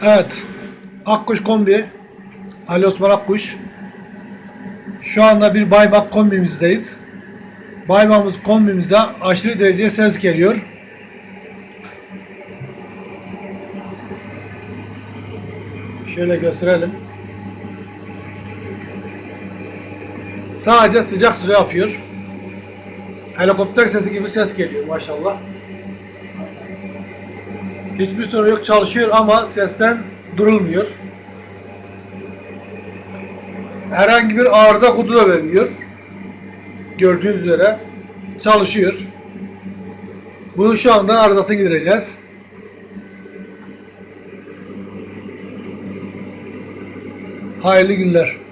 Evet. Akkuş kombi. Ali Osman Akkuş. Şu anda bir Baybak kombimizdeyiz. Baybağımız kombimize aşırı derece ses geliyor. Şöyle gösterelim. Sadece sıcak su yapıyor. Helikopter sesi gibi ses geliyor maşallah. Hiçbir sorun yok, çalışıyor ama sesten durulmuyor. Herhangi bir arıza kutu da vermiyor. Gördüğünüz üzere çalışıyor. Bunu şu anda arızasını gidereceğiz. Hayırlı günler.